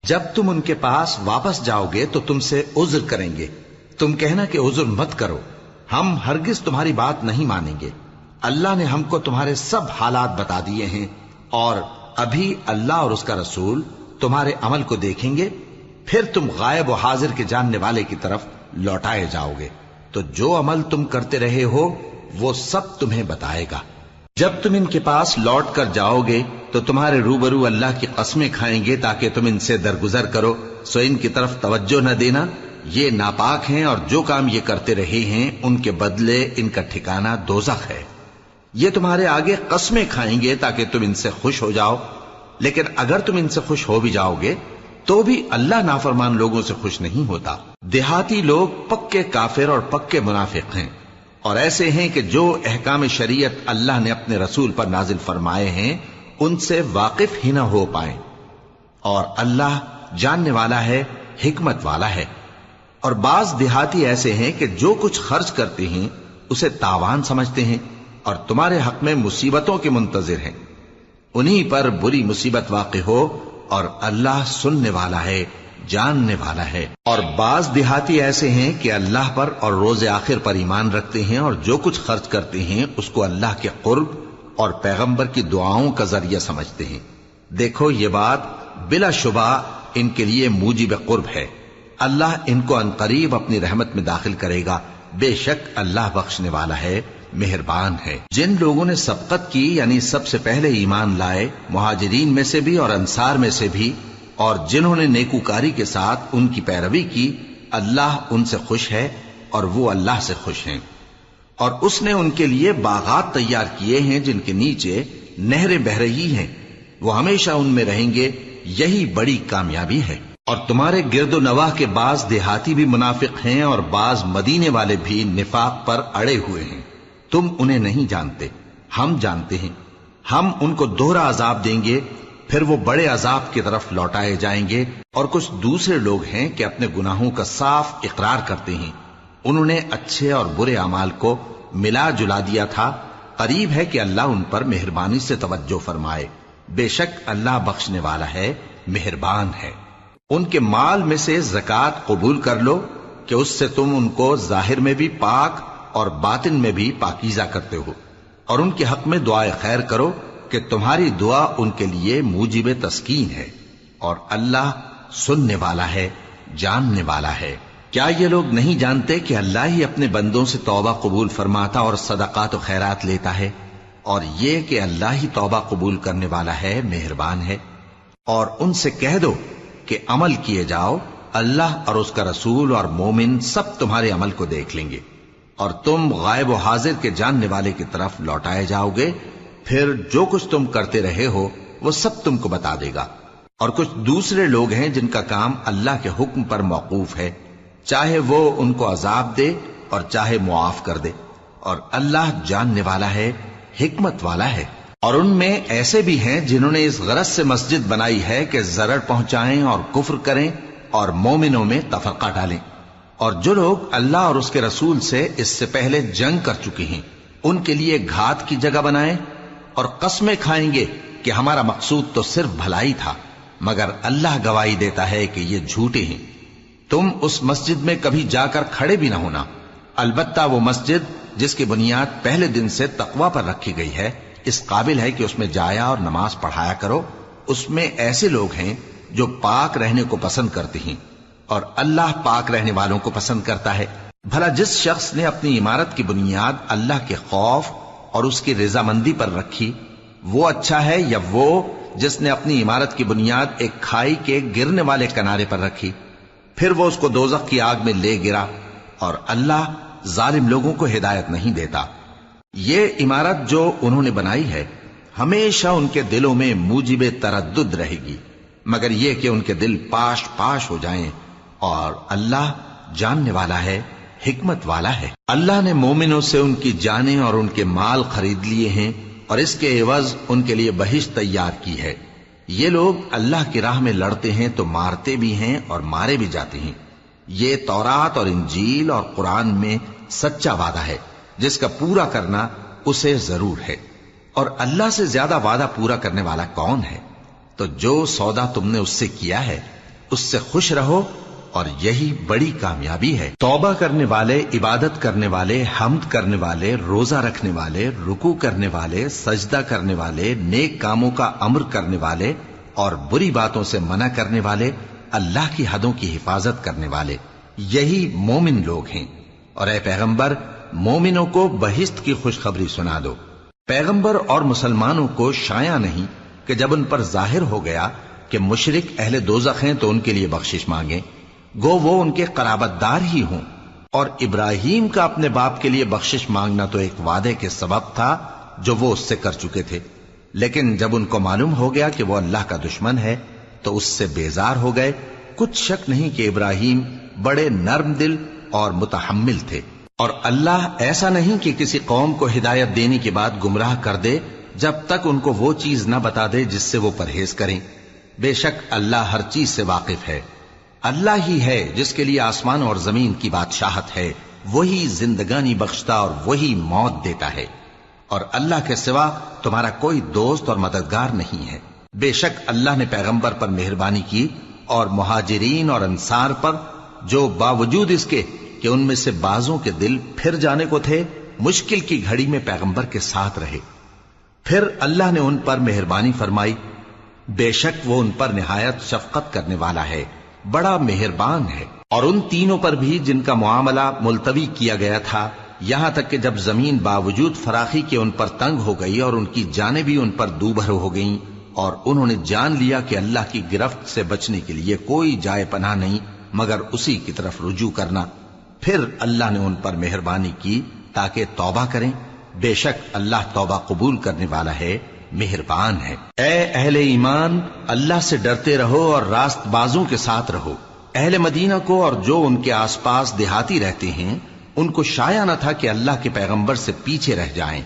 جب تم ان کے پاس واپس جاؤ گے تو تم سے عذر کریں گے، تم کہنا کہ عذر مت کرو، ہم ہرگز تمہاری بات نہیں مانیں گے۔ اللہ نے ہم کو تمہارے سب حالات بتا دیے ہیں، اور ابھی اللہ اور اس کا رسول تمہارے عمل کو دیکھیں گے، پھر تم غائب و حاضر کے جاننے والے کی طرف لوٹائے جاؤ گے، تو جو عمل تم کرتے رہے ہو وہ سب تمہیں بتائے گا۔ جب تم ان کے پاس لوٹ کر جاؤ گے تو تمہارے روبرو اللہ کی قسمیں کھائیں گے تاکہ تم ان سے درگزر کرو، سو ان کی طرف توجہ نہ دینا، یہ ناپاک ہیں اور جو کام یہ کرتے رہے ہیں ان کے بدلے ان کا ٹھکانہ دوزخ ہے۔ یہ تمہارے آگے قسمیں کھائیں گے تاکہ تم ان سے خوش ہو جاؤ، لیکن اگر تم ان سے خوش ہو بھی جاؤ گے تو بھی اللہ نافرمان لوگوں سے خوش نہیں ہوتا۔ دیہاتی لوگ پکے کافر اور پکے منافق ہیں، اور ایسے ہیں کہ جو احکام شریعت اللہ نے اپنے رسول پر نازل فرمائے ہیں ان سے واقف ہی نہ ہو پائیں، اور اللہ جاننے والا ہے، حکمت والا ہے۔ اور بعض دیہاتی ایسے ہیں کہ جو کچھ خرچ کرتے ہیں اسے تاوان سمجھتے ہیں اور تمہارے حق میں مصیبتوں کے منتظر ہیں، انہی پر بری مصیبت واقع ہو، اور اللہ سننے والا ہے، جاننے والا ہے۔ اور بعض دیہاتی ایسے ہیں کہ اللہ پر اور روز آخر پر ایمان رکھتے ہیں، اور جو کچھ خرچ کرتے ہیں اس کو اللہ کے قرب اور پیغمبر کی دعاؤں کا ذریعہ سمجھتے ہیں۔ دیکھو یہ بات بلا شبہ ان کے لیے موجب قرب ہے، اللہ ان کو عنقریب اپنی رحمت میں داخل کرے گا، بے شک اللہ بخشنے والا ہے، مہربان ہے۔ جن لوگوں نے سبقت کی یعنی سب سے پہلے ایمان لائے، مہاجرین میں سے بھی اور انصار میں سے بھی، اور جنہوں نے نیکوکاری کے ساتھ ان کی پیروی کی، اللہ ان سے خوش ہے اور وہ اللہ سے خوش ہیں۔ اور اس نے ان کے لیے باغات تیار کیے ہیں جن کے نیچے نہریں بہہ رہی ہیں، وہ ہمیشہ ان میں رہیں گے، یہی بڑی کامیابی ہے۔ اور تمہارے گرد و نواح کے بعض دیہاتی بھی منافق ہیں اور بعض مدینے والے بھی نفاق پر اڑے ہوئے ہیں، تم انہیں نہیں جانتے، ہم جانتے ہیں۔ ہم ان کو دوہرا عذاب دیں گے، پھر وہ بڑے عذاب کی طرف لوٹائے جائیں گے۔ اور کچھ دوسرے لوگ ہیں کہ اپنے گناہوں کا صاف اقرار کرتے ہیں، انہوں نے اچھے اور برے اعمال کو ملا جلا دیا تھا، قریب ہے کہ اللہ ان پر مہربانی سے توجہ فرمائے، بے شک اللہ بخشنے والا ہے، مہربان ہے۔ ان کے مال میں سے زکوٰۃ قبول کر لو کہ اس سے تم ان کو ظاہر میں بھی پاک اور باطن میں بھی پاکیزہ کرتے ہو، اور ان کے حق میں دعائے خیر کرو کہ تمہاری دعا ان کے لیے موجب تسکین ہے، اور اللہ سننے والا ہے، جاننے والا ہے۔ کیا یہ لوگ نہیں جانتے کہ اللہ ہی اپنے بندوں سے توبہ قبول فرماتا اور صدقات و خیرات لیتا ہے، اور یہ کہ اللہ ہی توبہ قبول کرنے والا ہے، مہربان ہے۔ اور ان سے کہہ دو کہ عمل کیے جاؤ، اللہ اور اس کا رسول اور مومن سب تمہارے عمل کو دیکھ لیں گے، اور تم غائب و حاضر کے جاننے والے کی طرف لوٹائے جاؤ گے، پھر جو کچھ تم کرتے رہے ہو وہ سب تم کو بتا دے گا۔ اور کچھ دوسرے لوگ ہیں جن کا کام اللہ کے حکم پر موقوف ہے، چاہے وہ ان کو عذاب دے اور چاہے معاف کر دے، اور اللہ جاننے والا ہے، حکمت والا ہے۔ اور ان میں ایسے بھی ہیں جنہوں نے اس غرض سے مسجد بنائی ہے کہ ضرر پہنچائیں اور کفر کریں اور مومنوں میں تفرقہ ڈالیں، اور جو لوگ اللہ اور اس کے رسول سے اس سے پہلے جنگ کر چکے ہیں ان کے لیے گھات کی جگہ بنائیں، اور قسمیں کھائیں گے کہ ہمارا مقصود تو صرف بھلائی تھا، مگر اللہ گواہی دیتا ہے کہ یہ جھوٹے ہیں۔ تم اس مسجد میں کبھی جا کر کھڑے بھی نہ ہونا، البتہ وہ مسجد جس کی بنیاد پہلے دن سے تقوی پر رکھی گئی ہے اس قابل ہے کہ اس میں جایا اور نماز پڑھایا کرو۔ اس میں ایسے لوگ ہیں جو پاک رہنے کو پسند کرتے ہیں، اور اللہ پاک رہنے والوں کو پسند کرتا ہے۔ بھلا جس شخص نے اپنی عمارت کی بنیاد اللہ کے خوف اور اس کی رضامندی پر رکھی، وہ اچھا ہے یا وہ جس نے اپنی عمارت کی بنیاد ایک کھائی کے گرنے والے کنارے پر رکھی، پھر وہ اس کو دوزخ کی آگ میں لے گرا، اور اللہ ظالم لوگوں کو ہدایت نہیں دیتا۔ یہ عمارت جو انہوں نے بنائی ہے ہمیشہ ان کے دلوں میں موجب تردد رہے گی، مگر یہ کہ ان کے دل پاش پاش ہو جائیں، اور اللہ جاننے والا ہے، حکمت والا ہے۔ اللہ نے مومنوں سے ان کی جانیں اور ان کے مال خرید لیے ہیں، اور اس کے عوض ان کے لیے بہشت تیار کی ہے۔ یہ لوگ اللہ کی راہ میں لڑتے ہیں تو مارتے بھی ہیں اور مارے بھی جاتے ہیں۔ یہ تورات اور انجیل اور قرآن میں سچا وعدہ ہے جس کا پورا کرنا اسے ضرور ہے، اور اللہ سے زیادہ وعدہ پورا کرنے والا کون ہے؟ تو جو سودا تم نے اس سے کیا ہے اس سے خوش رہو اور یہی بڑی کامیابی ہے۔ توبہ کرنے والے، عبادت کرنے والے، حمد کرنے والے، روزہ رکھنے والے، رکوع کرنے والے، سجدہ کرنے والے، نیک کاموں کا امر کرنے والے اور بری باتوں سے منع کرنے والے، اللہ کی حدوں کی حفاظت کرنے والے، یہی مومن لوگ ہیں۔ اور اے پیغمبر، مومنوں کو بہشت کی خوشخبری سنا دو۔ پیغمبر اور مسلمانوں کو شایع نہیں کہ جب ان پر ظاہر ہو گیا کہ مشرک اہل دوزخ ہیں تو ان کے لیے بخشش مانگیں، گو وہ ان کے قرابت دار ہی ہوں۔ اور ابراہیم کا اپنے باپ کے لیے بخشش مانگنا تو ایک وعدے کے سبب تھا جو وہ اس سے کر چکے تھے، لیکن جب ان کو معلوم ہو گیا کہ وہ اللہ کا دشمن ہے تو اس سے بیزار ہو گئے۔ کچھ شک نہیں کہ ابراہیم بڑے نرم دل اور متحمل تھے، اور اللہ ایسا نہیں کہ کسی قوم کو ہدایت دینے کے بعد گمراہ کر دے جب تک ان کو وہ چیز نہ بتا دے جس سے وہ پرہیز کریں۔ بے شک اللہ ہر چیز سے واقف ہے۔ اللہ ہی ہے جس کے لیے آسمان اور زمین کی بادشاہت ہے، وہی زندگانی بخشتا اور وہی موت دیتا ہے، اور اللہ کے سوا تمہارا کوئی دوست اور مددگار نہیں ہے۔ بے شک اللہ نے پیغمبر پر مہربانی کی اور مہاجرین اور انصار پر، جو باوجود اس کے کہ ان میں سے بعضوں کے دل پھر جانے کو تھے، مشکل کی گھڑی میں پیغمبر کے ساتھ رہے۔ پھر اللہ نے ان پر مہربانی فرمائی، بے شک وہ ان پر نہایت شفقت کرنے والا ہے، بڑا مہربان ہے۔ اور ان تینوں پر بھی جن کا معاملہ ملتوی کیا گیا تھا، یہاں تک کہ جب زمین باوجود فراخی کے ان پر تنگ ہو گئی اور ان کی جانیں بھی ان پر دوبھر ہو گئیں، اور انہوں نے جان لیا کہ اللہ کی گرفت سے بچنے کے لیے کوئی جائے پناہ نہیں مگر اسی کی طرف رجوع کرنا، پھر اللہ نے ان پر مہربانی کی تاکہ توبہ کریں۔ بے شک اللہ توبہ قبول کرنے والا ہے، مہربان ہے۔ اے اہل ایمان، اللہ سے ڈرتے رہو اور راست بازوں کے ساتھ رہو۔ اہل مدینہ کو اور جو ان کے آس پاس دیہاتی رہتے ہیں، ان کو شایع نہ تھا کہ اللہ کے پیغمبر سے پیچھے رہ جائیں،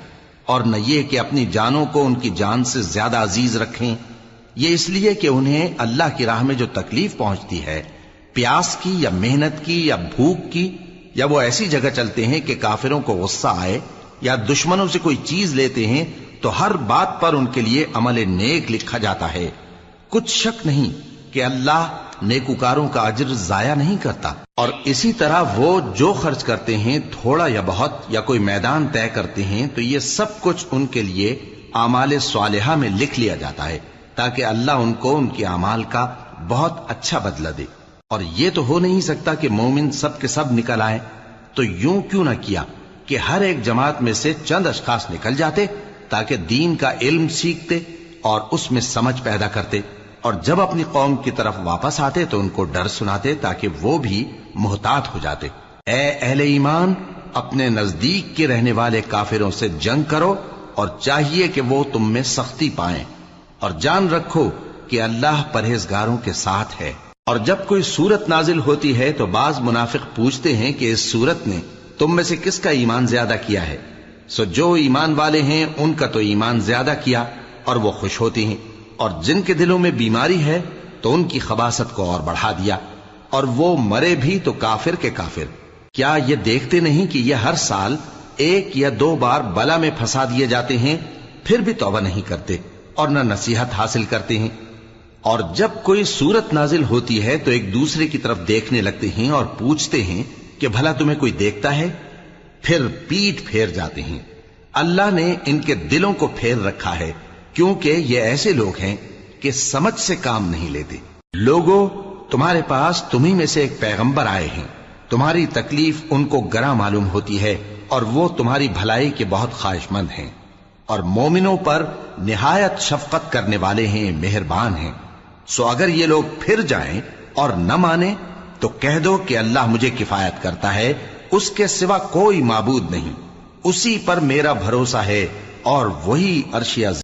اور نہ یہ کہ اپنی جانوں کو ان کی جان سے زیادہ عزیز رکھیں۔ یہ اس لیے کہ انہیں اللہ کی راہ میں جو تکلیف پہنچتی ہے، پیاس کی یا محنت کی یا بھوک کی، یا وہ ایسی جگہ چلتے ہیں کہ کافروں کو غصہ آئے یا دشمنوں سے کوئی چیز لیتے ہیں، تو ہر بات پر ان کے لیے عمل نیک لکھا جاتا ہے۔ کچھ شک نہیں کہ اللہ نیکوکاروں کا اجر ضائع نہیں کرتا۔ اور اسی طرح وہ جو خرچ کرتے ہیں، تھوڑا یا بہت، یا کوئی میدان طے کرتے ہیں، تو یہ سب کچھ ان کے لیے اعمال صالحہ میں لکھ لیا جاتا ہے، تاکہ اللہ ان کو ان کے اعمال کا بہت اچھا بدلہ دے۔ اور یہ تو ہو نہیں سکتا کہ مومن سب کے سب نکل آئیں، تو یوں کیوں نہ کیا کہ ہر ایک جماعت میں سے چند اشخاص نکل جاتے تاکہ دین کا علم سیکھتے اور اس میں سمجھ پیدا کرتے، اور جب اپنی قوم کی طرف واپس آتے تو ان کو ڈر سناتے تاکہ وہ بھی محتاط ہو جاتے۔ اے اہل ایمان، اپنے نزدیک کے رہنے والے کافروں سے جنگ کرو، اور چاہیے کہ وہ تم میں سختی پائیں، اور جان رکھو کہ اللہ پرہیزگاروں کے ساتھ ہے۔ اور جب کوئی سورت نازل ہوتی ہے تو بعض منافق پوچھتے ہیں کہ اس سورت نے تم میں سے کس کا ایمان زیادہ کیا ہے؟ سو جو ایمان والے ہیں ان کا تو ایمان زیادہ کیا، اور وہ خوش ہوتے ہیں، اور جن کے دلوں میں بیماری ہے تو ان کی خباثت کو اور بڑھا دیا، اور وہ مرے بھی تو کافر کے کافر۔ کیا یہ دیکھتے نہیں کہ یہ ہر سال 1 یا 2 بار بلا میں پھنسا دیے جاتے ہیں، پھر بھی توبہ نہیں کرتے اور نہ نصیحت حاصل کرتے ہیں؟ اور جب کوئی سورت نازل ہوتی ہے تو ایک دوسرے کی طرف دیکھنے لگتے ہیں اور پوچھتے ہیں کہ بھلا تمہیں کوئی دیکھتا ہے؟ پھر پیٹ پھیر جاتے ہیں۔ اللہ نے ان کے دلوں کو پھیر رکھا ہے، کیونکہ یہ ایسے لوگ ہیں کہ سمجھ سے کام نہیں لیتے۔ لوگو، تمہارے پاس تمہیں میں سے ایک پیغمبر آئے ہیں، تمہاری تکلیف ان کو گراں معلوم ہوتی ہے، اور وہ تمہاری بھلائی کے بہت خواہش مند ہیں، اور مومنوں پر نہایت شفقت کرنے والے ہیں، مہربان ہیں۔ سو اگر یہ لوگ پھر جائیں اور نہ مانیں تو کہہ دو کہ اللہ مجھے کفایت کرتا ہے، اس کے سوا کوئی معبود نہیں، اسی پر میرا بھروسہ ہے، اور وہی عرش عظیم